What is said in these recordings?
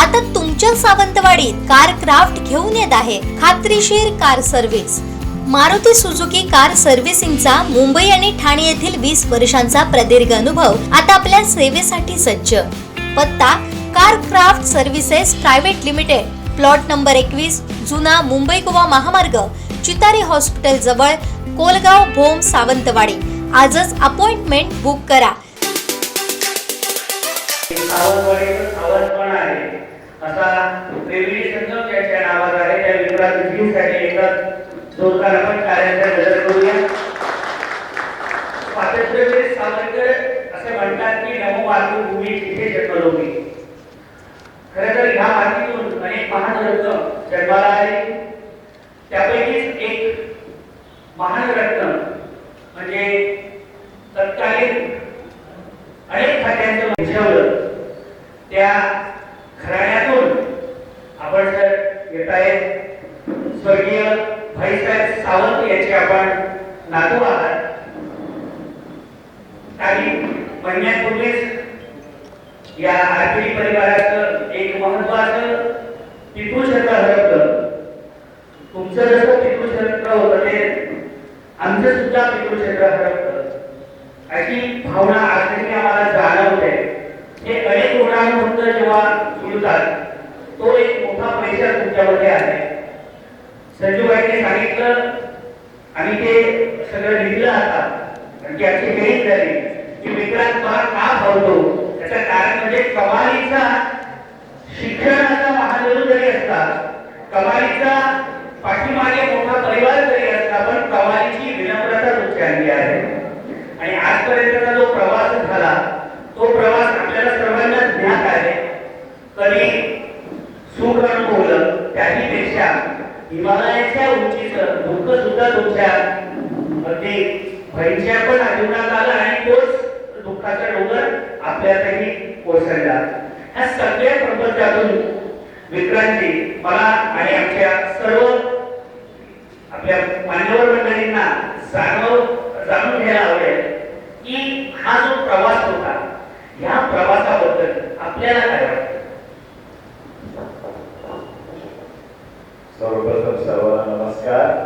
आता तुमच्या सावंतवाडीत car craft घेऊन येत आहे खात्रीशीर car service. Maruti Suzuki car सर्व्हिसिंगचा मुंबई आणि ठाणे येथील 20 वर्षांचा प्रदीर्घ अनुभव आता आपल्या सेवेसाठी सज्ज। पत्ता car craft services private limited, plot number 21, जुना मुंबई गोवा महामार्ग, चितारी हॉस्पिटल जवळ, कोलगाव भोम, सावंतवाडी। आजच अपॉइंटमेंट बुक करा। असा वेगळी संगम ज्याच्या नावाचा आहे त्या विक्रांतीसाठी एकच जोरदार आपण कार्याचा गजर करूया। स्वातंत्र्यवीर सावरकर असे म्हणतात की नमो मातृभूमी तिथे जन्मलो मी। खरं तर ह्या मातीतून अनेक महान रत्न जन्माला आले, त्यापैकीच एक महान रत्न म्हणजे तत्कालीन अनेक खात्यांचं विचारलं त्या घराण्यातून आपण जर येत आहेत स्वर्गीय भाईसाहेब सावंत याचे आपण नातू आहात। काही महिन्यांपूर्वीच या आरपीडी परिवाराचं एक महत्वाचं पितृक्षेत्र हरपलं। तुमचं जसं पितृक्षेत्र होतं ते आमचं सुद्धा पितृक्षेत्र हरपलं अशी भावना आजही आम्हाला जाणवते। हे अनेक ऋणानुबंध जेव्हा जुळतात तो एक मोठा पैसा तुमच्यामध्ये आहे। संजूबाईंनी सांगितलं आणि ते सगळं लिहिलं आता आणि त्याची हेळी झाली की विक्रांत मला का भावतो, त्याचं कारण म्हणजे कमालीचा शिक्षणाचा महागुरु जरी असला, कमालीचा पाठीमागे मोठा परिवार जरी असला, पण कमालीची विनम्रता तुमची आणली आहे। आणि आजपर्यंतचा जो प्रवास झाला तो प्रवास आपल्याला सर्वांना ज्ञात आहे। कधी सुख अनुभवलं त्याहीपेक्षा हिमालयाच्या उंचीचं दुःख सुद्धा तुमच्या अगदी भैंच्या पण आयुष्यात आलं आणि तोच दुःखाचा डोंगर आपल्यातही कोसळला। ह्या सगळ्या प्रपंचातून विक्रांतजी मला आणि आमच्या सर्व आपल्या मान्यवर मंडळींना जाणून घ्यायला आवडेल की हा जो प्रवास होता या प्रवासाबद्दल आपल्याला काय वाटतं? सर्वप्रथम सर्वांना नमस्कार।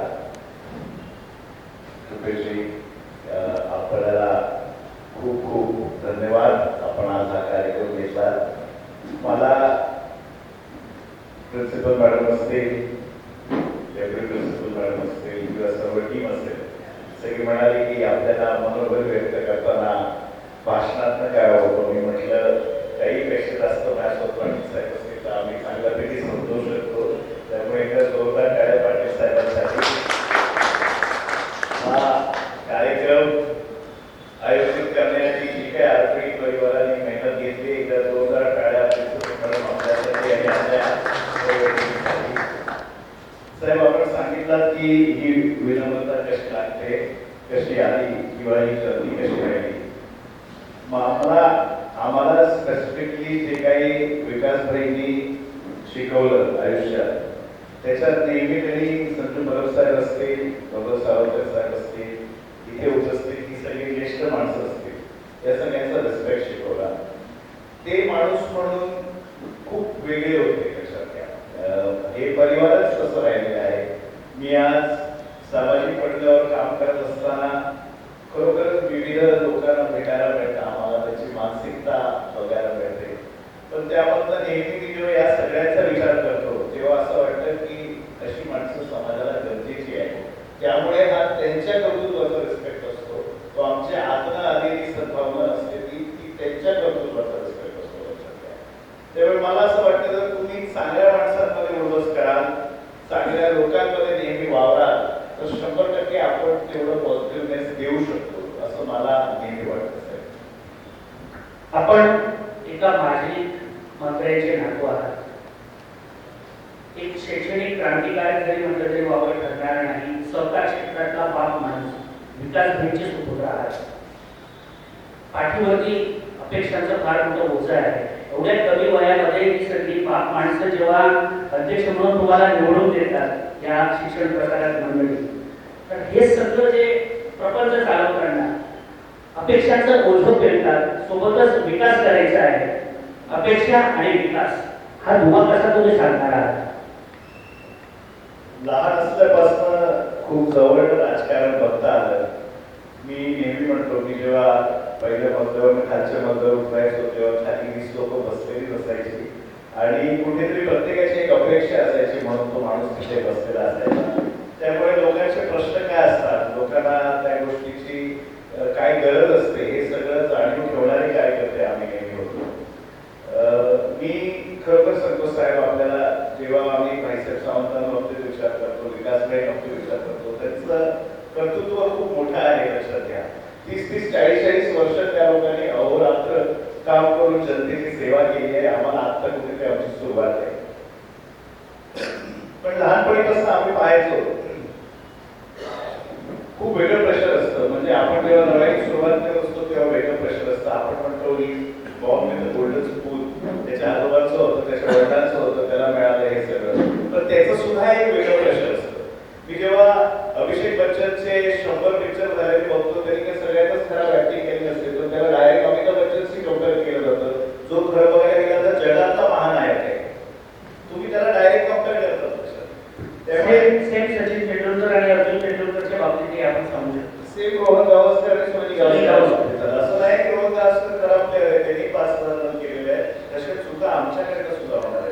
आपल्याला खूप खूप धन्यवाद, आपण आज हा कार्यक्रम घेतला। मला प्रिन्सिपल मॅडम असतील, डेप्युटी प्रिन्सिपल मॅडम असतील किंवा सर्व टीम असेल, सगळी म्हणाली की आपल्याला मनोबल व्यक्त करताना भाषणात काय होतं। मी म्हटलं काहीपेक्षा जास्त साहेब असतील तर आम्ही चांगल्यापैकी समजवू शकतो, त्यामुळे एकदा जोरदार टाळ्या पाटील साहेबांसाठी। हा कार्यक्रम आयोजित करण्याची जी काही आरपीडी परिवारांनी मेहनत घेतली, एकदा जोरदार टाळ्या मॅडम आपल्यासाठी आणि आपल्या साहेब आपण सांगितलं की ही विनम्रता कशी लागते, कशी आली किंवा ही गर्दी कशी राहिली। आम्हाला स्पेसिफिकली जे काही विकासभाईंनी शिकवलं आयुष्यात त्याच्यात नेहमी त्यांनी संजू बरोबर साहेब असतील, बरोबर सावरकर साहेब असतील, इथे उपस्थित ही सगळी ज्येष्ठ माणसं असतील, या सगळ्यांचा रिस्पेक्ट शिकवला। ते माणूस म्हणून खूप वेगळे होते कशात हे परिवारच तसं राहिलेलं आहे। मी आज सामाजिक पडद्यावर काम करत असताना खरोखरच विविध लोकांना भेटायला मिळतं, आम्हाला त्याची मानसिकता बघायला मिळते। पण त्यामधनं नेहमी मी जेव्हा या सगळ्यांचा विचार करतो तेव्हा असं वाटतं की अशी माणसं समाजाला गरजेची आहे। त्यामुळे हा त्यांच्या कर्तृत्वाचा रिस्पेक्ट असतो, तो आमच्या आतनं आलेली सद्भावना असते ती त्यांच्या कर्तृत्वाचा रिस्पेक्ट असतो लक्षात घ्या। त्यामुळे मला असं वाटतं जर तुम्ही चांगल्या माणसांमध्ये उडवस कराल, चांगल्या लोकांमध्ये नेहमी वावराल तर 100% आपण तेवढं पॉझिटिव्हनेस देऊ शकतो असं मला नेहमी वाटतं। आपण एका माजी मंत्र्याचे नातू आहात, एक शैक्षणिक क्रांतिकारक जरी म्हटलं तरी वावर ठरणार नाही, सहकार क्षेत्रातला बाप माणूस विकास भाईंचे सुपुत्र आहात। पाठीवरती अपेक्षांचं फार मोठं ओझं आहे। एवढ्या कमी वयामध्ये ही सगळी बाप माणसं जेव्हा अध्यक्ष म्हणून तुम्हाला निवडून देतात या शिक्षण प्रसारक मंडळी, तर हे सगळं जे प्रपंच चालवताना अपेक्षांचं ओझं पेलतात, सोबतच विकास करायचा आहे। अपेक्षा आणि विकास हा दुवा कसा तुम्ही सांगणार आहात? लहान असल्यापासून खूप जवळ राजकारण बघता आलं. मी नेहमी म्हणतो की जेव्हा पहिल्या मजल्यावर खालच्या मजल्यावर उतरायचो तेव्हा खाली 20 लोक बसलेली नसायची आणि कुठेतरी प्रत्येकाची एक अपेक्षा असायची म्हणून तो माणूस तिथे बसलेला असायचा. त्यामुळे लोकांचे प्रश्न काय असतात, लोकांना त्या गोष्टीची काय गरज असते हे सगळं जाणून ठेवणारे कार्यकर्ते आम्ही नेहमी होतो. मी खरोखर सांगतो साहेब, आपल्याला जेव्हा आम्ही भाईसाहेब सावंतांबाबतीत विचार करतो, विकासबाईंबाबतीत विचार करतो, त्यांचं कर्तृत्व खूप मोठं आहे. लक्षात घ्या, 30-40 वर्ष त्या लोकांनी अहोरात्र काम करून जनतेची सेवा केली आहे. आम्हाला आता कुठेतरी आमची सुरुवात आहे. पण लहानपणी कसं आम्ही पाहायचो खूप वेगळं प्रेशर असतं. म्हणजे आपण जेव्हा लढाई सुरुवात करत असतो तेव्हा वेगळं प्रेशर असतं. आपण म्हणतो की बॉम्ब विथ गोल्डन स्पून, त्याच्या आजोबांचं होतं, त्याच्या वडिलांचं होतं, त्याला मिळालं हे सगळं. पण त्याचं सुद्धा एक वेगळं प्रेशर असतं. मी जेव्हा अभिषेक बच्चनचे 100 पिक्चर झालेले बघतो, तरी काही सगळ्यातच खराब ऍक्टिंग केली नसते, तर त्याला डायरेक्ट अमिताभ बच्चनशी कम्पेअर केलं जातं, जो खरं बघायला गेला तर जगातला महानायक आहे. तुम्ही त्याला डायरेक्ट कम्पेअर करता. त्यामुळे सेम सचिन तेंडुलकर आणि अर्जुन तेंडुलकरच्या बाबतीत आपण समजू शकतो. सेम रोहन गावस्कर आणि सोनी गावस्कर. असं नाही की रोहन गावस्कर खराब प्लेअर आहे, त्यांनी 5,000 रन केलेले आहे. तसेच सुद्धा आमच्याकडे सुद्धा होणार आहे.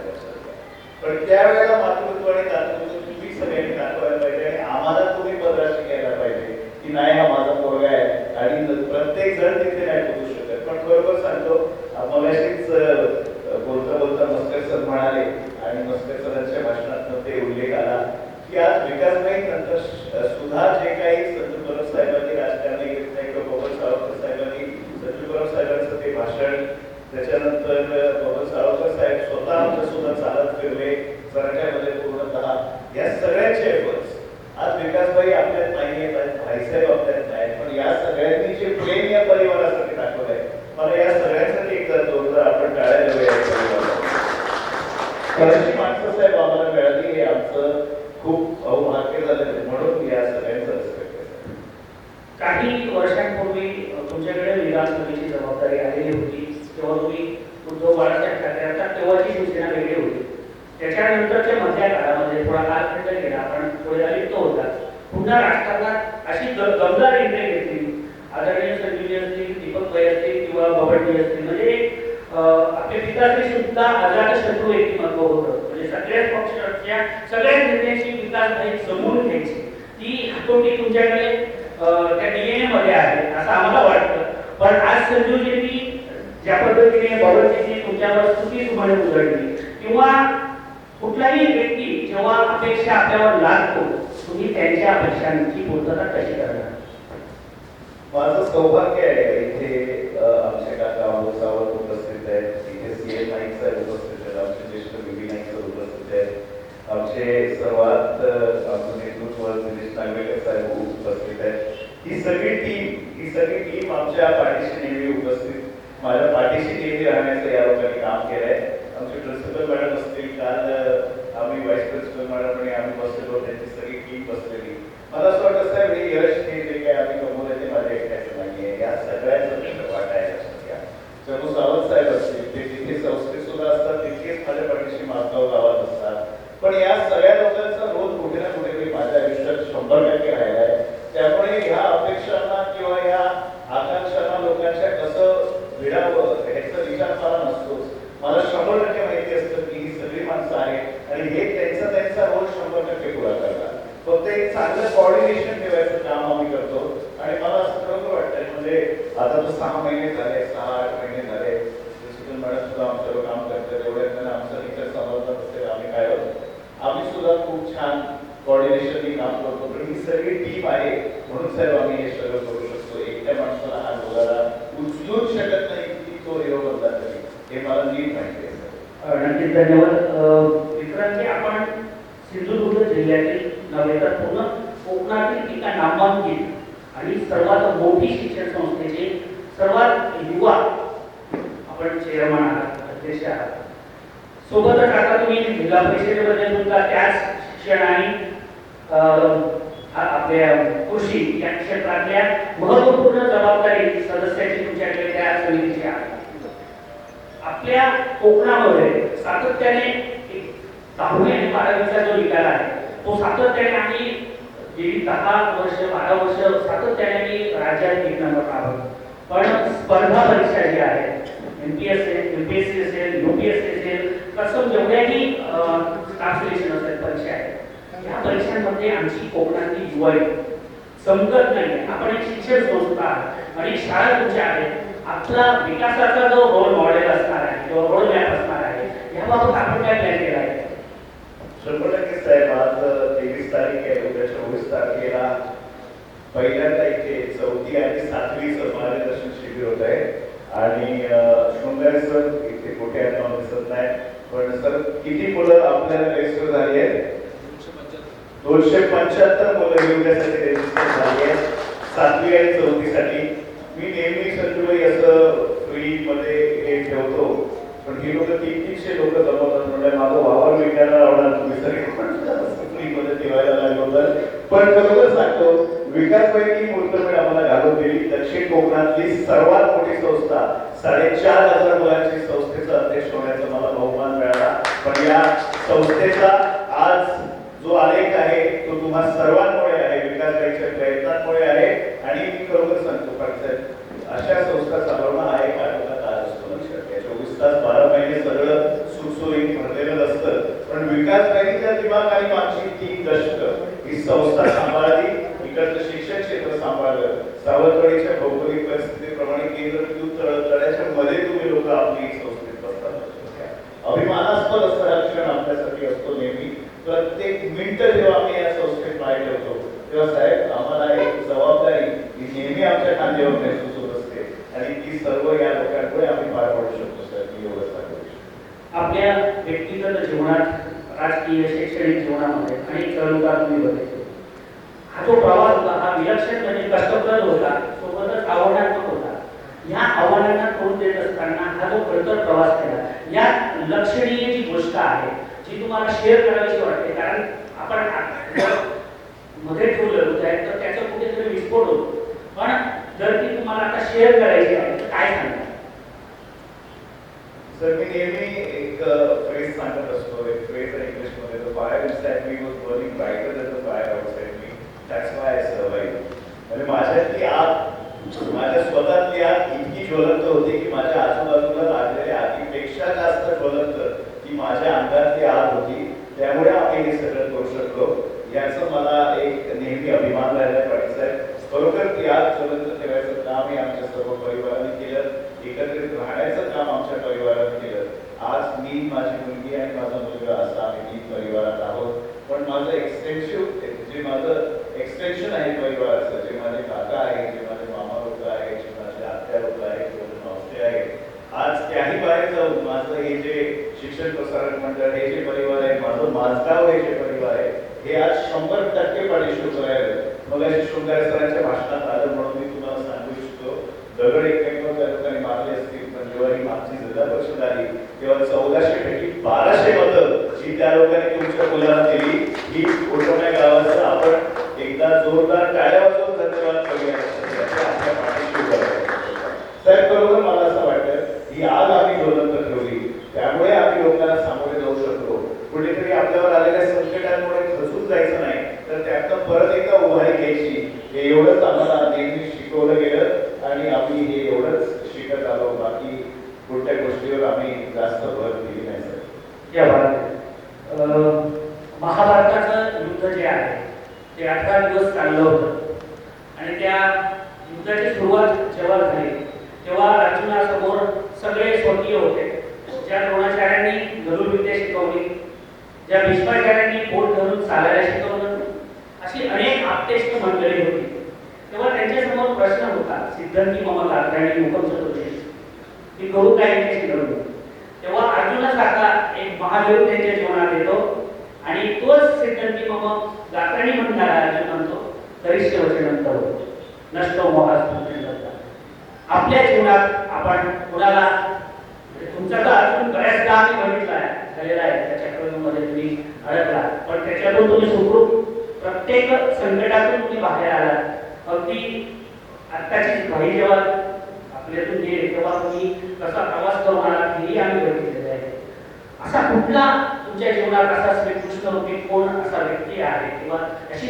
पण त्यावेळेला मातृत्व आणि दातृत्व तुम्ही सगळ्यांनी दाखवायला पाहिजे आणि आम्हाला तुम्ही पदराशी घ्यायला पाहिजे की नाही हा माझा पोरगा आहे. आणि प्रत्येक जण तिथे नाही पोहोचू शकत. पण बरोबर सांगतो, मगाशीच बोलता बोलता मस्कर सर म्हणाले आणि मस्कर सरांच्या भाषणात ते उल्लेख आला की आज विकासबाई नंतर सुद्धा जे काही संजू परब साहेबांनी राजकारणी किंवा बबन सावरकर साहेबांनी संजू परब साहेबांचं ते भाषण, त्याच्यानंतर बबन सावरकर साहेब स्वतः आमच्या सुद्धा चालत फिरले सरकारमध्ये पूर्णतः, या सगळ्यांचे एफर्ट्स आज विकासबाई आपल्यात नाही आहेत, भाईसाहेब आपल्यात नाहीत, पण या सगळ्यांनी जे प्रेम या परिवारासाठी दाखवलं आहे, मला या सगळ्यांसाठी एकदा जोरदार आपण टाळ्या देऊया. खरंची माणसं साहेब आम्हाला मिळाली, हे आमचं खूप अहोभाग्य झालं, म्हणून या सगळ्यांचं रिस्पेक्ट आहे. काही वर्षांपूर्वी तुमच्याकडे विधानसभेची जबाबदारी आलेली होती, तेव्हा तुम्ही उद्धव बाळासाहेब ठाकरे आता तेव्हाची शिवसेना वेगळी होती. त्याच्यानंतरच्या मधल्या काळामध्ये थोडा कालखंड गेला, आपण थोडे अलिप्त होता. पुन्हा राजकारणात अशी दमदार एंट्री घेतली. आदरणीय संजीवजी असतील, दीपक भाई असतील किंवा बबनजी असतील, म्हणजे आपले विकासबाई सुद्धा आझाद शत्रू व्यक्तिमत्व होतं. म्हणजे सगळ्याच पक्षाच्या सगळ्याच निर्णयाची विकासबाई समोर घ्यायची. ती हातोटी तुमच्याकडे त्या डीएनए मध्ये आहे असं आम्हाला वाटतं. पण आज संजीवजींनी ज्या पद्धतीने बबनजींनी तुमच्यावर स्तुती तुम्हाला उघडली किंवा कुठलाही व्यक्ती जेव्हा अपेक्षा आपल्यावर लादतो, तुम्ही त्यांच्या अपेक्षांची पूर्तता कशी करणार? माझं सौभाग्य आहे इथे आमचे काका अमोल सावंत उपस्थित आहेत, इथे सीएम नाईक साहेब उपस्थित आहेत, आमचे ज्येष्ठ बीबी नाईक सर उपस्थित आहेत, आमचे सर्वात आमचं नेतृत्व दिनेश नागवेकर साहेब उपस्थित आहेत. ही सगळी टीम आमच्या पाठीशी नेहमी उपस्थित, माझ्या पाठीशी नेहमी राहण्याचं या लोकांनी काम केलंय. आमचे प्रिन्सिपल मॅडम असतील, काल आम्ही व्हाईस प्रिन्सिपल मॅडम आणि आम्ही बसलेलो, त्यांची सगळी टीम बसलेली. मला असं वाटतं साहेब, हे यश हे जे काही आम्ही कमवलं ते माझ्या एकट्याचं नाही आहे, या सगळ्यांचं वाटा आहे. चंदू सावंत साहेब असतील, ते जिथे संस्थेत सुद्धा असतात तितकेच माझ्या पाठीशी माजगाव गावात असतात. पण या सगळ्या लोकांचा रोल कुठे ना कुठेतरी माझ्या आयुष्यात 100% राहिला आहे. त्यामुळे ह्या अपेक्षांना किंवा ह्या आकांक्षांना लोकांच्या कसं भिडावं ह्याचा विचार मला नसतोच. मला 100% माहिती असतं की ही सगळी माणसं आहेत आणि हे त्यांचा रोल 100% पुरा करतात. फक्त एक चांगलं कोऑर्डिनेशन ठेवायचं काम आम्ही करतो. आणि मला असं खरोखर वाटतंय, म्हणजे आता तर 6 महिने झाले, 6-8 महिने झाले, प्रिन्सिपल मॅडम सुद्धा आमच्यावर काम करतात. एवढ्यात त्यांना आमचा टीचर सांभाळतात असेल, आम्ही काय होतो, आम्ही सुद्धा खूप छान कोऑर्डिनेशननी काम करतो. पण ही सगळी टीम आहे म्हणून साहेब आम्ही हे सगळं करू शकतो. एकट्या माणसाला हा डोलारा उचलूच शकत नाही की तो हिरो बनला तरी, हे मला नीट माहिती आहे. नक्कीच धन्यवाद. विक्रांतजी, आपण सिंधुदुर्ग जिल्ह्यातील नव्हे तर पूर्ण कोकणातील एका नामांकित आणि सर्वात मोठी शिक्षण संस्थेचे सर्वात युवा आपण चेअरमन आहात, अध्यक्ष आहात. सोबतच आता तुम्ही जिल्हा परिषदेमध्ये सुद्धा त्याच शिक्षण आणि आपल्या कृषी या क्षेत्रातल्या महत्वपूर्ण जबाबदारी सदस्याची तुमच्याकडे त्या समितीची आहे. आपल्या कोकणामध्ये सातत्याने एक 10वी आणि 12वीचा जो निकाल आहे तो सातत्याने आम्ही गेली 10 वर्ष 12 वर्ष सातत्याने मी राज्यात 1 नंबर आहोत. पण स्पर्धा परीक्षा जी आहे एमपीएससी असेल यूपीएससी असेल कसं जेवढ्याही स्टाफ सिलेक्शन असेल परीक्षा आहेत या परीक्षांमध्ये आमची कोकणातली युवा समजत नाही. आपण एक शिक्षण संस्था आणि शाळा तुमच्या आहेत आपला विकासाचा जो रोल मॉडेल असणार आहे किंवा रोड मॅप असणार आहे याबाबत आपण काय प्लॅन केला आहे? 100% साहेब, आज 23 तारीख आहे. उद्या 24 तारखेला पहिल्यांदा इथे 4थी आणि 7वीचं मार्गदर्शन शिबिर होत आहे आणि शृंगारे सर इथे कुठे आहेत मला दिसत नाही, पण सर किती मुलं आपल्याला रजिस्टर झाली आहेत? 275 मुलं ही उद्यासाठी रजिस्टर झाली आहेत 7वी आणि 4थी साठी. मी नेहमी संजूबाई असं फ्री मध्ये हे ठेवतो, पण ही लोक 300 लोक जमवतात म्हणजे माझं वावर विकायला लावणार तुम्ही सगळे फ्री मध्ये ठेवायला लागलो होतं. पण खरोखर सांगतो विकासबाईंनी मुहूर्तमेढ आम्हाला घालून दिली. दक्षिण कोकणातली सर्वात मोठी संस्था 4,500 मुलांची संस्थेचा अध्यक्ष होण्याचा मला बहुमान मिळाला. पण या संस्थेचा आज जो आलेख आहे तो तुम्हा सर्वांमुळे आहे, विकासबाईंच्या प्रयत्नांमुळे आहे. आणि मी खरोखर सांगतो पण अशा संस्था चालवणं हा एक आठवडा काळ असतो लक्षात घ्या. 24 तास 12 महिने सगळं सुखसोयी भरलेलं असतं, पण विकासबाईंच्या दिमाखाने आमची 3 दशक ही संस्था सांभाळली. इकडचं शिक्षण क्षेत्र सांभाळलं. सावंतवाडीच्या भौगोलिक परिस्थितीप्रमाणे केंद्र विद्युत तळ्याच्या मध्ये तुम्ही लोक आपली संस्थेत बसतात. अभिमानास्पद असं हा क्षण आपल्यासाठी असतो नेहमी. प्रत्येक मिनिट जेव्हा आम्ही या संस्थेत पाय ठेवतो तेव्हा साहेब आम्हाला एक जबाबदारी ही नेहमी आमच्या खांद्यावर महसूस होत असते आणि ती सर्व या लोकांमुळे आम्ही पार पाडू शकतो. सर मी एवढंच सांगू शकतो. आपल्या व्यक्तिगत जीवनात राजकीय शैक्षणिक जीवनामध्ये अनेक चढउतार तुम्ही बघितले. हा जो प्रवास होता हा विलक्षण म्हणजे कष्टप्रद होता, सोबतच आव्हानात्मक होता. या आव्हानांना तोंड देत असताना हा जो खडतर प्रवास केला या लक्षणीय जी गोष्ट आहे जी तुम्हाला शेअर करावीशी वाटते, कारण आपण मध्ये ठेवलं होतं तर त्याचा कुठेतरी विस्फोट होतो, पण जर ती तुम्हाला आता शेअर करायची आहे तर काय सांगा? सर मी नेहमी एक फ्रेज सांगत असतो. एक फ्रेज आहे इंग्लिशमध्ये, the fire inside me was burning brighter than the fire outside me, that's why I survived. म्हणजे माझ्यातली आग, माझ्या स्वतःतली आग इतकी ज्वलंत होती की माझ्या आजूबाजूला लागलेल्या आगीपेक्षा जास्त ज्वलंत ती माझ्या अंगातली आग होती. त्यामुळे आम्ही हे सगळं करू शकलो याचं मला एक नेहमी अभिमान राहिला पाहिजे. खरोखर ती आग ज्वलंत ठेवायचं काम हे आमच्या सर्व परिवाराने केलं. एकत्रित राहण्याचं काम आमच्या परिवाराने केलं. आज मी, माझी मुलगी आणि माझा मुलगा असं आम्ही 3 परिवारात आहोत. पण माझं एक्सटेन्शन आहे परिवाराचं, जे माझे काका आहे, जे माझे मामा लोक आहे, जे माझे आत्या लोक आहे, जे मावशी आहे, आज त्याही बाहेर जाऊन माझं हे जे शिक्षण प्रसारण मंडळ हे जे परिवार आहे, माझं माझगाव हे जे परिवार आहे, हे आज 100% पाठीशी राहिलं. मग अशी शृंगारे सरांच्या भाषणात आलं म्हणून मी तुम्हाला सांगू इच्छितो, दगड एकमेकांवर त्या लोकांनी मारले असतील, पण जेव्हा ही मागची जिल्हा परिषद आली तेव्हा 1400 पैकी 1200 मतं जी त्या लोकांनी तुमच्या मुलाला दिली ही कोटोण्या गावाचं आपण एकदा जोरदार टाळ्या वाजवून धन्यवाद करूया. आपल्या पाठीशी उभं राहिलं. साहेब बरोबर मला असं वाटतं ही आग आम्ही ज्वलंत ठेवली, त्यामुळे आम्ही लोकांना सामोरे जाऊ शकलो. कुठेतरी आपल्यावर आलेल्या संकटांमुळे खचून जायचं नाही, तर त्यातनं परत एकदा उभारी घ्यायची. हे एवढंच आम्हाला नेहमी शिकवलं गेलं आणि आम्ही हे एवढंच शिकत आलो. बाकी कोणत्या गोष्टीवर आम्ही जास्त भर दिली नाही. सर या महाभारताचं युद्ध जे आहे ते 18 दिवस चाललं होतं आणि त्या युद्धाची सुरुवात जेव्हा झाली तेव्हा अर्जुनासमोर सगळे स्वकीय होते. ज्या द्रोणाचार्यांनी धनुर्विद्या शिकवली, ज्या भीष्माचार्यांनी पोट धरून चालायला शिकवलं, अशी अनेक आप्तेष्ट मंडळी होती. तेव्हा त्यांच्यासमोर प्रश्न होता, सिद्धंती मम गात्राणी मुखम चतुर्दशी, ती करू काय यांच्याशी घडवलं. तेव्हा अर्जुनासारखा एक महादेव त्यांच्या जीवनात येतो आणि तोच सिद्धंती मम गात्राणी म्हणणारा अर्जुन म्हणतो करिष्य वचनंतर होतो नष्टो मोहास्मृती. आपल्या जीवनात आपण कुणाला तुमचा तर अर्जुन बऱ्याचदा आम्ही बघितला झालेला आहे, त्या चक्रव्यूहामध्ये तुम्ही अडकला, पण त्याच्यातून तुम्ही सुखरूप प्रत्येक संकटातून तुम्ही बाहेर आलात. अगदी आत्ताची भाई जेव्हा आपल्यातून गेले तेव्हा तुम्ही कसा प्रवास करून आला हेही आम्ही बघितलेलं आहे. असा कुठला तुमच्या जीवनात असा श्रीकृष्ण रूपी कोण असा व्यक्ती आहे किंवा अशी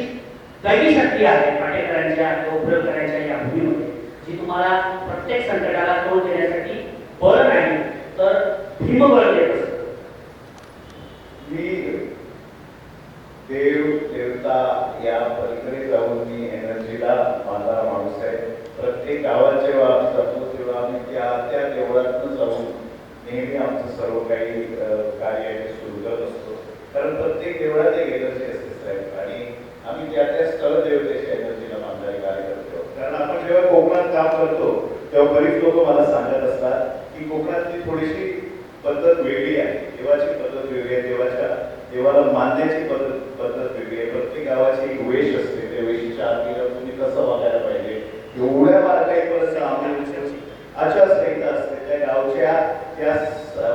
दैवी शक्ती आहे पाटेकरांच्या उपयोगकरांच्या या भूमीमध्ये जी तुम्हाला प्रत्येक संकटाला तोंड देण्यासाठी बळ नाही तर भीमबळ देत असतं? मी देव देवता या पलीकडे जाऊन मी एनर्जीला माझा माणूस आहे. प्रत्येक गावात जेव्हा आम्ही जातो तेव्हा आम्ही त्या देवळातून जाऊन नेहमी आमचं सर्व काही कार्य आहे ते सुरू करत असतो. कारण प्रत्येक देवळात एक एनर्जी असते साहेब आणि आम्ही त्या स्थळ देवतेच्या एनर्जीला मानणारे कार्य करतो. कारण आपण जेव्हा कोकणात काम करतो तेव्हा बरीच लोक मला सांगत असतात की कोकणातली थोडीशी पद्धत वेगळी आहे, देवाची पद्धत वेगळी आहे, देवाला मानण्याची पद्धत वेगळी आहे. प्रत्येक गावाची एक वेश असते, त्या वेशीच्या आरतीला तुम्ही कसं वागायला पाहिजे एवढ्या बारकाईपर्यंत आचारसंहिता असते. त्या गावच्या त्या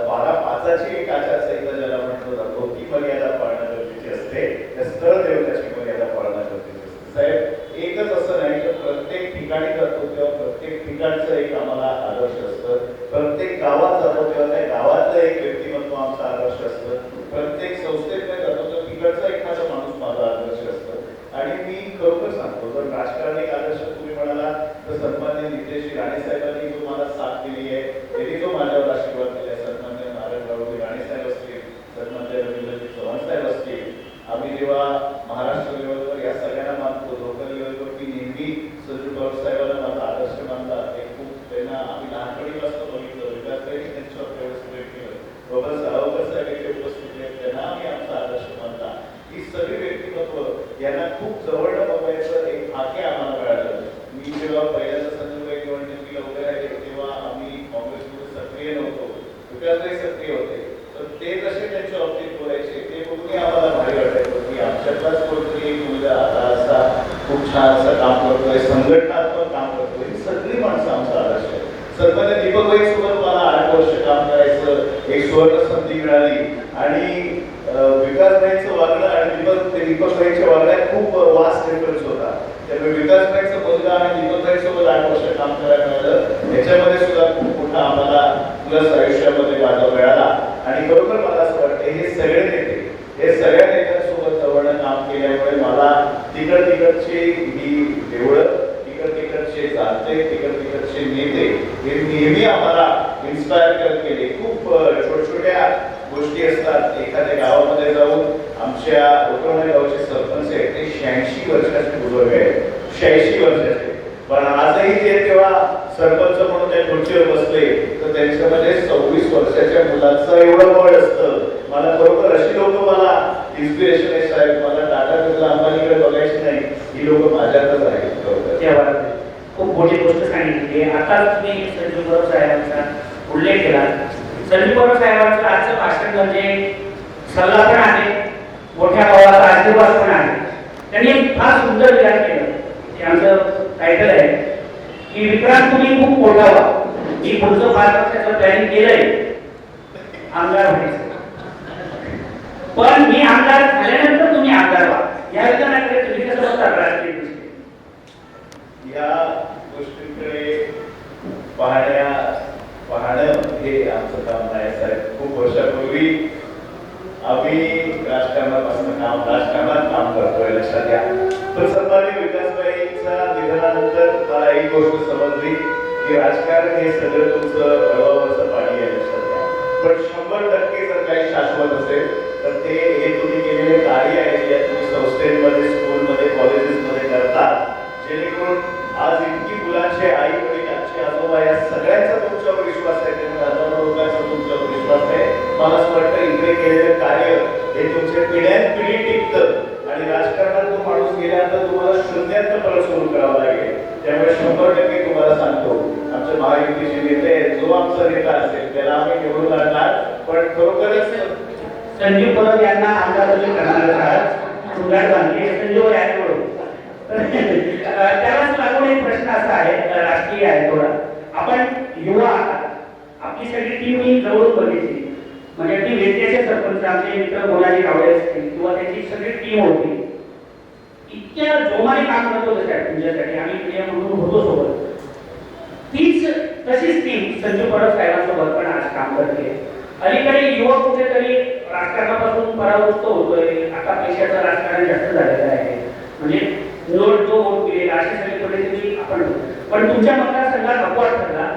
12-5ची एक आचारसंहिता ज्याला म्हटलं जातो ती मर्यादा पाळणं गरजेची असते. त्या स्थळ देवताची मर्यादा पाळणं गरजेची असते. साहेब एकच असं नाही तर प्रत्येक ठिकाणी जातो तेव्हा प्रत्येक ठिकाणचं एक आम्हाला आदर्श असतं. प्रत्येक गावात जातो तेव्हा त्या गावातलं एक व्यक्तिमत्व आमचा आदर्श असतं. प्रत्येक संस्थेकडे जातो तर तिकडचा एखादा माणूस माझा आदर्श असतो. आणि मी खरोखर सांगतो जर राजकारणी आदर्श तुम्ही म्हणाला तर सन्मान्य नितेश राणे साहेबांनी जो मला साथ दिली आहे त्यांनी जो माझ्यावर आशीर्वाद दिला, सन्मान्य नारायणराव राणे साहेब असतील, सन्मान्य रवींद्रजी चव्हाण साहेब असतील. आम्ही जेव्हा महाराष्ट्र लेवलवर या सगळ्यांना मानतो, लोकल लेवलवर मी नेहमी संजू पवार साहेबांना माझा आदर्श मानला. ते खूप त्यांना आम्ही लहानपणीपासून बघितलं, विकासकडे त्यांच्यावर तेवढंच प्रेम केलं. बाबा सावरकर साहेब इथे उपस्थित आहेत, त्यांना आम्ही आमचा आदर्श मानला. ही सगळी व्यक्तिमत्व यांना खूप जवळनं बघायचं एक भाग्य आम्हाला मिळालं. मी जेव्हा पहिल्यांदा संजूबाई निवडणुकीला उभे राहिले तेव्हा आम्ही काँग्रेसमध्ये सक्रिय नव्हतो, विकासही सक्रिय होते. तर ते जसे त्यांच्या बाबतीत बोलायचे ते बघून आम्हाला भारी वाटायचं की आमच्यातलाच कोणतरी एक मुलगा आता असा खूप छान असं काम करतोय, संघटनात्मक काम करतोय. ही सगळी माणसं आमचा आदर्श आहे. सन्मान्य दीपकबाई सोबत मला 8 वर्ष काम करायचं एक सुवर्ण संधी मिळाली आणि विकासबाईंचं वागणं आणि दीपकबाईंच्या वागण्यात खूप वास्ट डिफरन्स होता. त्यामुळे विकासबाईंचा मुलगा आणि दीपकबाईंसोबत 8 वर्ष काम करायला मिळालं. याच्यामध्ये सुद्धा खूप मोठा आम्हाला प्लस आयुष्यामध्ये माझा मिळाला. आणि बरोबर मला असं वाटतं हे सगळे नेते हे सगळ्या नेत्यांसोबत जवळनं काम केल्यामुळे मला तिकडचे ही देवळं, तिकडचे जाणते, तिकडचे नेते हे नेहमी आम्हाला इन्स्पायर करत गेले. खूप छोट्या गोष्टी असतात. एखाद्या गावामध्ये जाऊन आमच्या उतरवणे गावचे सरपंच आहेत ते 86 वर्षाचे बुजुर्ग आहेत, 86 वर्षाचे. पण आजही ते तेव्हा सरपंच म्हणून त्या खुर्चीवर बसले तर त्यांच्यामध्ये 26 वर्षाच्या मुलाचं एवढं बळ असतं. मला बरोबर अशी लोक मला इन्स्पिरेशन आहे साहेब. मला टाटा बिर्ला अंबानीकडे बघायची नाही, ही लोक माझ्यातच आहेत. खूप मोठी गोष्ट सांगितली. आता तुम्ही संजू पवार साहेबांचा उल्लेख केला. संजू पवार साहेबांचं आजचं भाषण म्हणजे सल्ला पण आहे, मोठ्या भावाचा आशीर्वाद पण आहे. त्यांनी एक फार सुंदर विचार केला. ते आमचं टायटल आहे की विक्रांत तुम्ही खूप मोठा व्हा. मी पुढचं 5 वर्षाचं प्लॅनिंग केलंय आमदार व्हायचं, पण मी आमदार झाल्यानंतर तुम्ही आमदार व्हा. या विचाराकडे तुम्ही कसं बघता? राजकीय दृष्टी या गोष्टींकडे पाहणं हे आमचं काम नाही साहेब. खूप वर्षापूर्वी आम्ही राजकारणात काम करतोय, लक्षात घ्या. पण सन्माननीय विकासबाईंच्या निधनानंतर मला एक गोष्ट समजली की राजकारण हे सगळं तुमचं वळवावरचं पाणी आहे, लक्षात घ्या. पण 100% जर काही शाश्वत असेल तर ते हे तुम्ही केलेले कार्य आहे जे तुम्ही संस्थेमध्ये, स्कूलमध्ये, कॉलेजेसमध्ये करतात, जेणेकरून आज इतकी मुलांचे आई वडील, आजचे आजोबा या सगळ्यांचा तुमच्यावर विश्वास आहे, त्यामुळे हजारो लोकांचा तुमच्यावर विश्वास आहे. मला असं वाटतं इकडे केलेलं कार्य हे तुमच्या पिढ्यानपिढी टिकतं आणि राजकारणात तो माणूस गेल्यानंतर तुम्हाला शून्यातनं परत सुरू करावं लागेल. त्यामुळे 100% तुम्हाला सांगतो आमच्या महायुतीचे नेते जो आमचा नेता असेल त्याला आम्ही निवडून आणणार. पण खरोखरच संजीव परब यांना आमदार करणार आहात, सुंदर बांधले संजीव यांच्याकडून. त्यालाच लागून एक प्रश्न असा आहे, राजकीय आहे थोडा. आपण युवा आपली सगळी टीम ही जवळून बघितली, म्हणजे ती वेत्याचे सरपंच आमचे मित्र गोलाजी रावळे असतील किंवा त्यांची सगळी टीम होती. इतक्या जोमाने काम करत होतं तुमच्यासाठी, आम्ही म्हणून होतो सोबत. तीच तशीच टीम संजू परब साहेबांसोबत पण आज काम करते. अलीकडे युवक कुठेतरी राजकारणापासून परावृत्त होतोय. आता पैशाचं राजकारण जास्त झालेलं आहे. म्हणजे नोट जो वोट केलेला असे सगळे थोडे आपण, पण तुमच्या मतदारसंघात अपवाद ठरला.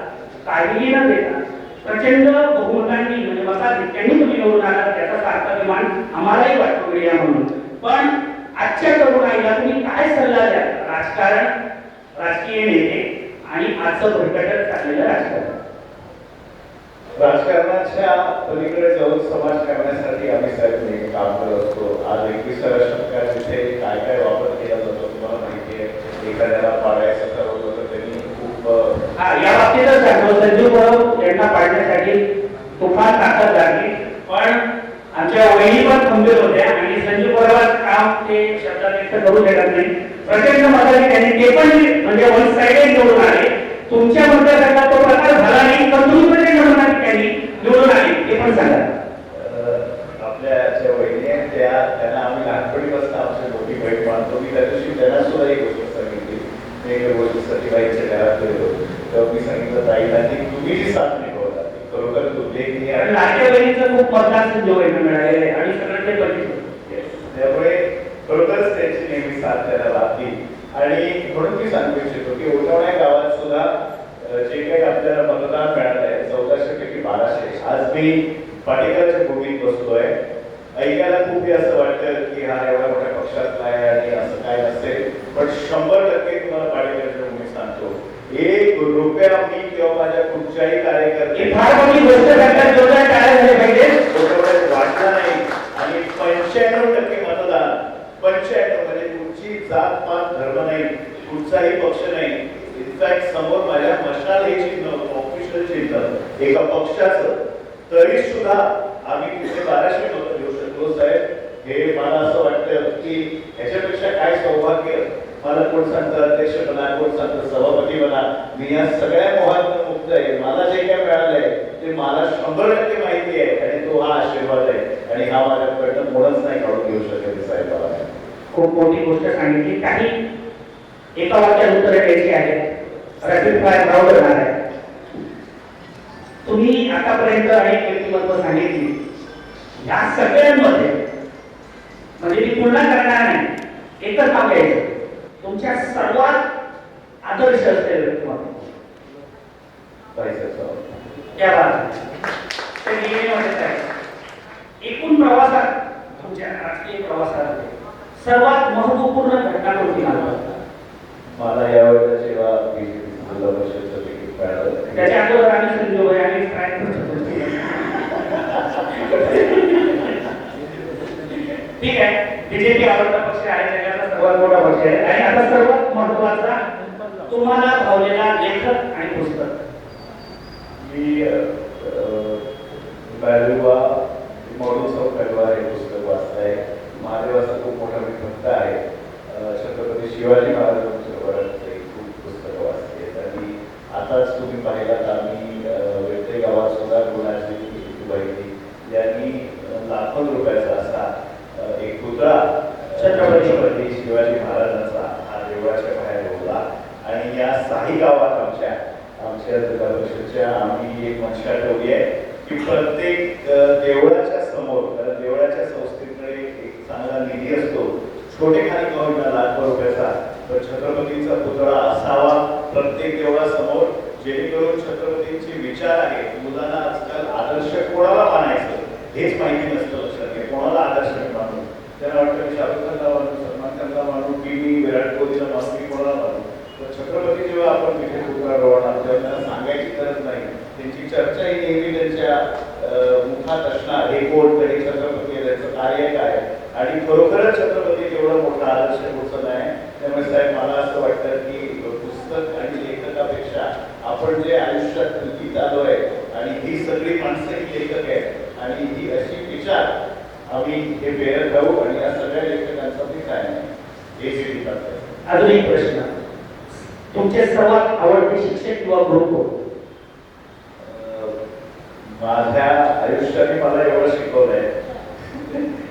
काहीही न देता प्रचंड बहुमतांनी म्हणजे मताधिक्यांनी तुम्ही निवडून आलात, त्याचा सार्थ अभिमान आम्हालाही वाटतो मीडिया म्हणून. पण आजच्या तरुणाईला तुम्ही काय सल्ला द्या? राजकारण, राजकीय नेते आणि आजचं भरकटत चाललेलं राजकारण. राजकारणाच्या पलीकडे जाऊन समाज करण्यासाठी आम्ही साहेब नेहमी काम करत असतो. आज 21व्या शतकात जिथे काय काय वापर केला जातो तुम्हाला माहिती आहे. एखाद्याला पाडायचं ठरवलं तर त्यांनी खूप या बाबतीतच सांगतो, संजू परब यांना पाडण्यासाठी तुफान ताकद लागली. पण आमच्या वहिनी पण खंबीर होत्या आणि संजू परबाचं काम ते शब्दात व्यक्त करू शकत नाही. प्रचंड मताने त्यांनी ते पण म्हणजे वन साइडेड निवडून आले. तुमच्या मतदारसंघात तो प्रकार झाला नाही, पण तुम्ही प्रचंड मताने निवडून आले, ते पण सांगा. आपल्या ज्या वहिनी आहेत त्यांना आम्ही लहानपणीपासून आमची मोठी बहीण मानतो. मी त्या दिवशी त्यांना सुद्धा एक गोष्ट सांगितली. मी एका गोष्टीसाठी बाईच्या घरात गेलो तेव्हा मी सांगितलं ताईला की तुम्ही जी साथ निभवता ती खरोखर उल्लेखनीय आहे. लाडक्या बहिणीचं खूप मतदार संजोग मिळालेले आणि सगळं ते बघितलं. त्यामुळे खरोखरच त्यांची नेहमी साथ द्यायला लागली. आणि म्हणून मी सांगू इच्छितो की उलटवण्या गावात सुद्धा जे काही आपल्याला मतदान मिळालंय 1400 आज मी पाटेकरच्या भूमीत बसलोय. ऐकायला खूप असं वाटतं की हा एवढ्या मोठ्या पक्षातला आहे आणि असं काय नसेल, पण 100% तुम्हाला पाटेकरच्या भूमीत सांगतो, 1 रुपया मी किंवा माझ्या कुठच्याही कार्यकर्ते फार मोठी गोष्ट करतात. जोरदार टाळ्या झाल्या पाहिजे. वाटला नाही. आणि 95% मतदान, 95 म्हणजे कुठची जात पात धर्म नाही, कुठचाही पक्ष नाही. इनफॅक्ट समोर माझ्या मशाल हे चिन्ह, ऑफिशियल चिन्ह एका पक्षाचं, तरी सुद्धा आम्ही तिथे 1200 मतं घेऊ शकलो साहेब. हे मला असं वाटतं की ह्याच्यापेक्षा काय सौभाग्य. मला कोण सांगतं अध्यक्ष बना, कोण सांगतं सभापती बना. मी या सगळ्या मोहातून मुक्त आहे. मला जे काय मिळालंय ते मला 100% माहिती आहे आणि तो हा आशीर्वाद आहे आणि हा माझ्याकडनं कोणच नाही काढून घेऊ शकत साहेब. मला खूप मोठी गोष्ट सांगितली. काही एका वाक्यात उत्तर द्यायची आहे. रॅपिड फायर राऊंड होणार आहे. तुम्ही आतापर्यंत अनेक व्यक्तिमत्व सांगितली. या सगळ्यांमध्ये म्हणजे मी पुन्हा करणार नाही, एकच नाव घ्यायचं, तुमच्या सर्वात आदर्श असलेलं व्यक्तिमत्व त्या ते नेहमीमध्येच आहे. एकूण प्रवासात, तुमच्या राजकीय प्रवासात सर्वात महत्वपूर्ण घटना कोणती मला यावेळेला जेव्हा जिल्हा परिषदचं तिकीट मिळालं त्याच्या अगोदर आम्ही संजोग आणि ठीक आहे. बीजेपी आवडता पक्ष आहे, जगातला सर्वात मोठा पक्ष आहे. आणि आता सर्वात महत्वाचा तुम्हाला भावलेला लेखक आणि पुस्तक. मी बॅलुवा मॉड्यूल्स ऑफ बॅलुवा हे पुस्तक वाचलंय. महादेवाचा खूप मोठा मी भक्त आहे. छत्रपती शिवाजी महाराजांच्या वरात खूप पुस्तकं वाचली आहेत. आणि आताच तुम्ही पाहिलात आम्ही वेटे गावात सुद्धा गुणाजी यांनी लाखो रुपयाचा असा एक पुतळा छत्रपती शिवाजी महाराजांचा हा देवळाच्या बाहेर होता. आणि या 6 गावात आमच्या जिल्हा परिषदच्या आम्ही एक मंशा ठेवली आहे की प्रत्येक देवळाच्या समोर, कारण देवळाच्या संस्थेकडे एक चांगला निधी असतो, छोटे खाली का होईना लाखो रुपयाचा, तर छत्रपतींचा पुतळा असावा प्रत्येक देवळासमोर, जेणेकरून छत्रपतींचे विचार आहेत. मुलांना आजकाल आदर्श कोणाला मानायचं हेच माहिती नसतं. लक्षात घ्या, कोणाला आदर्श मानू. त्यांना वाटतं मी शाहरुख खानला मानू, सलमान खानला मानू, की मी विराट कोहलीला मानू, की कोणाला मानू. तर छत्रपती जेव्हा आपण तिथे पुतळा रोवणार तेव्हा त्यांना सांगायची गरज नाही. त्यांची चर्चा ही नेहमी त्यांच्या मुखात असणार, हे कोण, तरी छत्रपती, त्यांचं कार्य काय. आणि खरोखरच छत्रपती एवढा मोठा आदर्श पोचत आहे. त्यामुळे साहेब मला असं वाटतं की पुस्तक आणि लेखकापेक्षा आपण जे आयुष्यात कृतीत आलोय आणि ही सगळी माणसं ही लेखक आहेत आणि ही अशी विचार आम्ही हे पेरत राहू आणि या सगळ्या लेखकांचा मी काय नाही हे सिद्धी करतो. अजून एक प्रश्न, तुमचे सर्वात आवडते शिक्षक किंवा गुरु कोण? माझ्या आयुष्याने मला एवढं शिकवलंय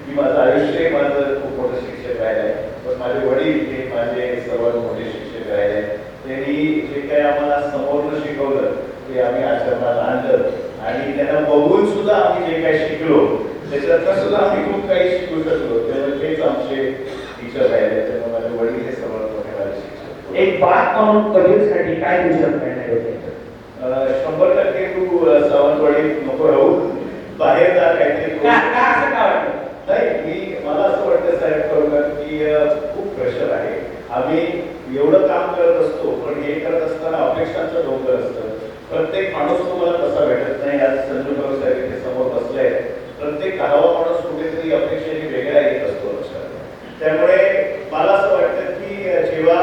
की माझं आयुष्य माझं खूप मोठं शिक्षक राहिलंय. पण माझे वडील हे माझे सर्वात मोठे शिक्षक राहिले. त्यांनी जे काही आम्हाला समोरनं शिकवलं ते सुद्धा आम्ही खूप काही शिकू शकलो. त्यामुळे तेच आमचे टीचर राहिले. त्यामुळे माझे वडील हे सर्वात मोठे माझे शिक्षक. एक बात म्हणून कबीरसाठी काय तुझ्या प्रेरणा होते? 100% तू सावंतवाडीत नको राहू, बाहेर जा काहीतरी करू. असं का वाटतं? नाही, मला असं वाटतं साहेब खरोखर की खूप प्रेशर आहे. आम्ही एवढं काम करत असतो, पण हे करत असताना अपेक्षांचं डोंगर असतं. प्रत्येक माणूस तुम्हाला तसा भेटत नाही. आज संजू भाऊ साहेब इथे समोर बसले. प्रत्येक हवा माणूस कुठेतरी अपेक्षेने वेगळा येत असतो लक्षात. त्यामुळे मला असं वाटतं की जेव्हा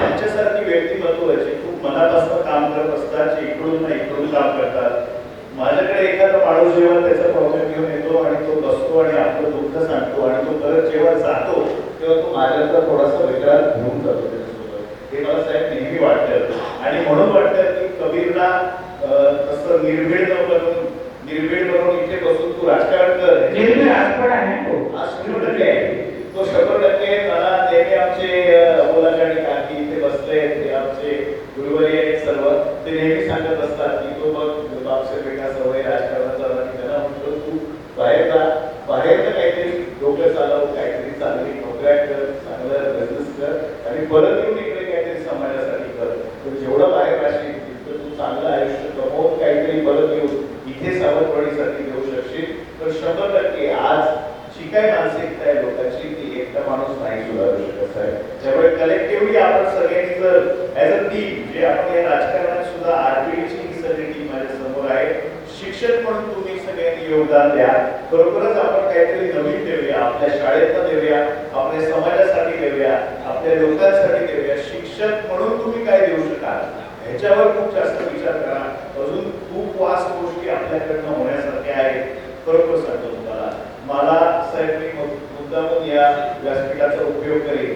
आमच्यासारखी व्यक्तिमत्व जे खूप मनापासून काम करत असतात, जे इकडून ना इकडून काम करतात. माझ्याकडे एखादा माणूस जेव्हा त्याचा प्रॉब्लेम घेऊन येतो आणि तो बसतो आणि आपलं दुःख सांगतो आणि तो परत जेव्हा जातो तेव्हा तो माझ्याकडे थोडासा वेगळा घेऊन जातो त्याच्यासोबत. हे मला साहेब नेहमी वाटतं आणि म्हणून वाटतं की कबीरला तसं निर्भीड बनवून इथे बसून तू राजकारण कर. निर्भीड राजकारण आहे तो. आज 100% आहे. तो 100% मला नेहमी आमचे अबोलाचे आणि काकी इथे बसले, ते आमचे गुरुवारी आहेत सर्व, ते नेहमी सांगत असतात की तो बघ बापसे बेटा सवय राजकारणाचा आणि त्यांना म्हणतो तू बाहेर जा, बाहेर तर काहीतरी डोकं चालव, काहीतरी चांगली नोकऱ्या कर, चांगलं बिझनेस कर आणि परत येऊन इकडे काहीतरी समाजासाठी कर. तर जेवढं बाहेर राहशील तिथं तू चांगलं आयुष्य कमवून काहीतरी परत येऊन इथे सावंतवाडीसाठी देऊ शकशील. तर 100% आज जी काय मानसिकता आहे लोकांची ती एकटा माणूस नाही सुधारू शकत आहे. त्यामुळे कलेक्टिव्हली आपण सगळ्यांनी जर ऍज अ टीम जे आपण या राजकारणात सुद्धा आरबीडीची ही सगळी टीम माझ्या समोर आहे. शिक्षक म्हणून तुम्ही सगळ्यांनी योगदान द्या. बरोबरच आपण काहीतरी नवीन देऊया, आपल्या शाळेतनं देऊया, आपल्या समाजासाठी देऊया, आपल्या लोकांसाठी देऊया. शिक्षक म्हणून तुम्ही काय देऊ शकाल ह्याच्यावर खूप जास्त विचार करा. अजून खूप वास्ट गोष्टी आपल्याकडनं होण्यासारख्या आहेत. खरोखर सांगतो तुम्हाला, मला साहेब मी मुद्दामून या व्यासपीठाचा उपयोग करेन.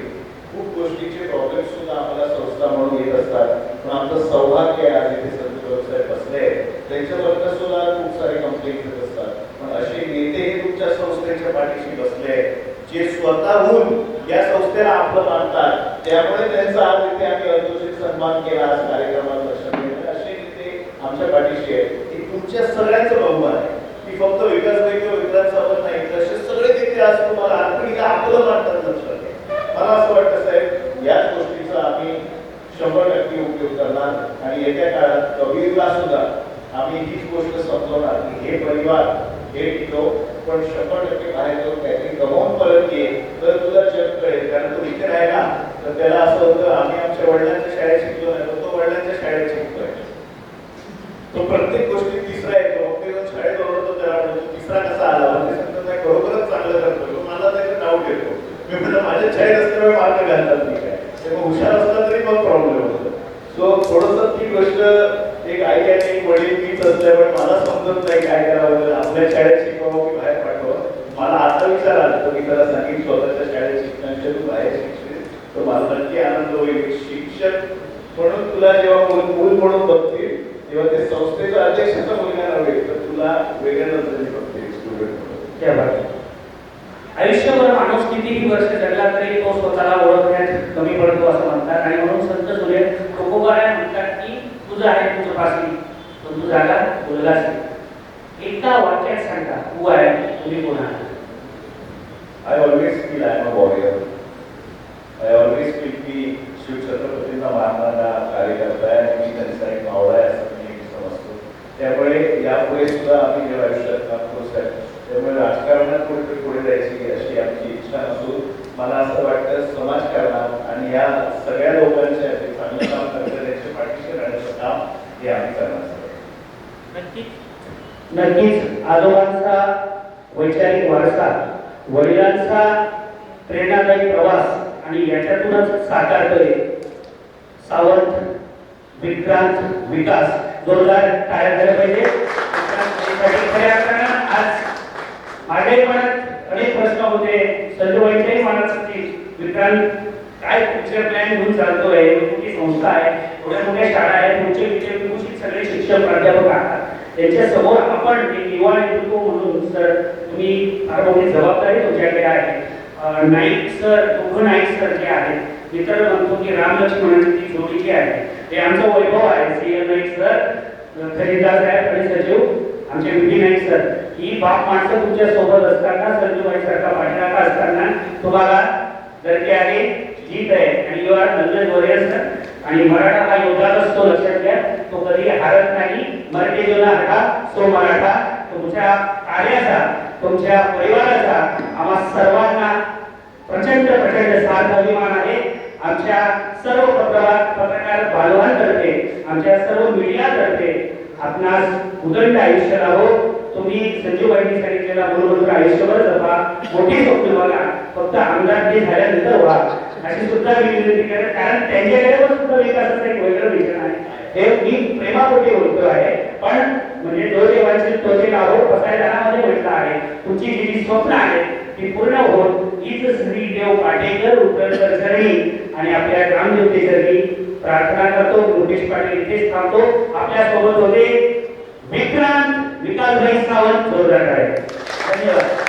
खूप गोष्टीचे प्रॉब्लेम सुद्धा आम्हाला संस्था म्हणून येत असतात. पण आमचं सौभाग्य आहे आज इथे संजू साहेब बसले, त्यांच्याबद्दल सुद्धा खूप सारे कंप्लेंट येत असतात. पण असे नेते हे तुमच्या संस्थेच्या पाठीशी बसले जे स्वतःहून या संस्थेला आपलं मानतात. त्यामुळे त्यांचा आज इथे आम्ही अतोचित सन्मान केला आज कार्यक्रमात लक्षात घेतलं. असे नेते आमच्या पाठीशी आहेत. हे तुमच्या सगळ्यांचं बहुमान आहे की फक्त विकासभाई किंवा विकासावर नाही, तसे सगळे नेते आज तुम्हाला आरबीडीला आपलं मानतात लक्षात घ्या. मला असं वाटतं साहेब याच गोष्टीचा आम्ही 100% उपयोग करणार आणि येत्या काळात कबीरला सुद्धा आम्ही हीच गोष्ट समजवणार की हे परिवार हे टिकव, पण 100% बाहेर जाऊन काहीतरी कमावून परत ये तर तुला जग कळेल. कारण तो इथे राहिला तर त्याला असं होतं आम्ही आमच्या वडिलांच्या शाळेत शिकलो नाही, तर तो वडिलांच्या शाळेत शिकतोय. तो प्रत्येक गोष्टी तिसरा येतो, मग ते शाळेत ओरडतो त्याला म्हणतो तिसरा कसा आला, म्हणजे समजत नाही खरोखरच चांगलं करतो. मला त्याचा डाऊट येतो. मी म्हटलं माझ्या शाळेत असल्यामुळे मार्क घालतात मी काय, ते मग हुशार असला तरी मग प्रॉब्लेम होतो. सो थोडंसं ती गोष्ट एक आई आणि एक वडील मीच असल्यामुळे मला समजत नाही काय करावं, आपल्या शाळेत शिकवावं की बाहेर पाठवावं. मला आता विचार आला तर मी त्याला सांगितलं स्वतःच्या शाळेत शिकण्याच्या तू बाहेर शिकशील तर मला नक्की आनंद होईल. शिक्षक म्हणून तुला जेव्हा मूल म्हणून बघतील तेव्हा ते संस्थेचा अध्यक्षाचा मुलगा नव्हे तर तुला वेगळ्या नजरेने बघतील स्टुडंट म्हणून. आयुष्यभर माणूस कितीही वर्ष जगला तरी तो स्वतःला ओळखण्यात कमी पडतो असं म्हणतात. आणि म्हणून संत सुरे तुकोबाराय म्हणतात की तुझं आहे तुझं पासली पण तू जागा बोललाच नाही. एका वाक्यात सांगा तू आहे तुम्ही कोण आहात. I always feel I am a warrior. I always feel की शिवछत्रपतींना मानणारा कार्यकर्ता आहे आणि मी त्यांचा एक मावळा आहे असं मी समजतो. त्यामुळे यापुढे सुद्धा आम्ही जेव्हा आयुष्यात काम करू साहेब त्यामुळे राजकारणात कुठे पुढे जायची अशी आमची इच्छा नसून मला असं वाटतं समाजकारणात आणि या सगळ्या लोकांच्या जे चांगलं काम करतात त्यांच्या पाठीशी राहण्याचं काम हे आम्ही करणार. नक्कीच आजोबांचा वैचारिक वारसा, वडिलांचा प्रेरणादायी प्रवास आणि याच्यातूनच साकार करेल सावंत विक्रांत विकास. जोरदार टाळ्या झाल्या पाहिजे. खऱ्या अर्थानं आज माझ्याही मनात अनेक प्रश्न होते, संजूबाईंच्याही मनात असतील. विक्रांत काय पुढचे प्लॅन घेऊन चालतोय, मोठी संस्था आहे, एवढ्या मोठ्या शाळा आहेत, तुमचे विषयभूषित सगळे शिक्षक प्राध्यापक आहात, त्यांच्या समोर आपण एक युवा नेतृत्व म्हणून सर तुम्ही फार मोठी जबाबदारी तुमच्याकडे आहे. नाईक सर, दोघं नाईक सर जे आहेत, मी तर म्हणतो की रामलक्ष्मणांची ती जोडी जी आहे ते आमचं वैभव आहे. सी एम नाईक सर, खजिनदार साहेब आणि सचिव आमचे विधी नाही सर, ही बाप माणसं तुमच्या सोबत असताना, संजूबाई सारखा पाठीराखा असताना तुम्हाला धरती आहे, जीत आहे आणि you are Nandan warrior sir. आणि मराठा हा योद्धाच असतो, लक्षात घ्या. तो कधी हारत नाही. मराठी जो ना हटा सो मराठा. तुमच्या कार्याचा, तुमच्या परिवाराचा आम्हा सर्वांना प्रचंड प्रचंड सार्थ अभिमान आहे. आमच्या सर्व पत्रकार बांधवांतर्फे, आमच्या सर्व मीडियातर्फे आपणास उदंड आयुष्य लाभो. तुम्ही संजूबाईंनी सांगितलेला बरोबर आयुष्यभर जपा, मोठी स्वप्न बघा, फक्त आमदार झाल्यानंतर व्हा अशी सुद्धा मी विनंती करते. कारण त्यांच्याकडे पण सुद्धा विकासाचं एक वेगळं विजन आहे. हे मी प्रेमापोटी बोलतो आहे, पण म्हणजे जो देवांचे तोचे लाभो पसायदानामध्ये म्हटलं आहे. तुमची जी स्वप्न आहे ती पूर्ण होत हीच श्री देव पाटेकर उत्तर चरणी आणि आपल्या ग्रामदेवते चरणी प्रार्थना करतो. रुपेश पाटील इथेच थांबतो. आपल्या सोबत होते विक्रांत विकासभाई सावंत जोरदार आहे. धन्यवाद.